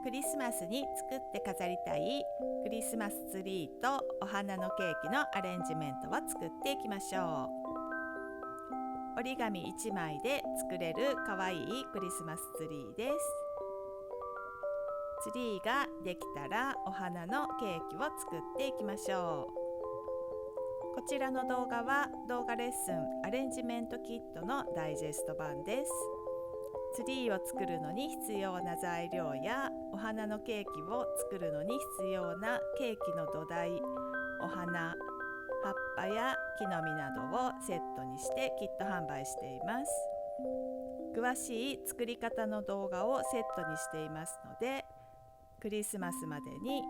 クリスマスに作って飾りたいクリスマスツリーとお花のケーキのアレンジメントを作っていきましょう。折り紙1枚で作れるかわいいクリスマスツリーです。ツリーができたらお花のケーキを作っていきましょう。こちらの動画は動画レッスンアレンジメントキットのダイジェスト版です。ツリーを作るのに必要な材料やお花のケーキを作るのに必要なケーキの土台、お花、葉っぱや木の実などをセットにしてキット販売しています。詳しい作り方の動画をセットにしていますので、クリスマスまでに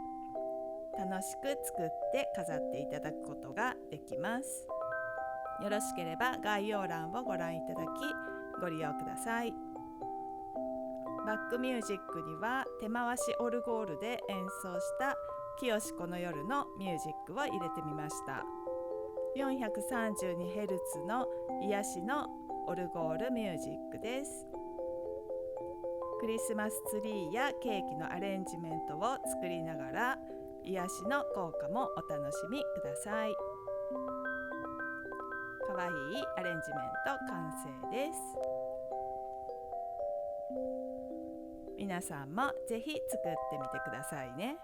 楽しく作って飾っていただくことができます。よろしければ概要欄をご覧いただきご利用ください。バックミュージックには手回しオルゴールで演奏した清この夜のミュージックを入れてみました。432Hz の癒しのオルゴールミュージックです。クリスマスツリーやケーキのアレンジメントを作りながら癒しの効果もお楽しみください。かわいいアレンジメント完成です。皆さんもぜひ作ってみてくださいね。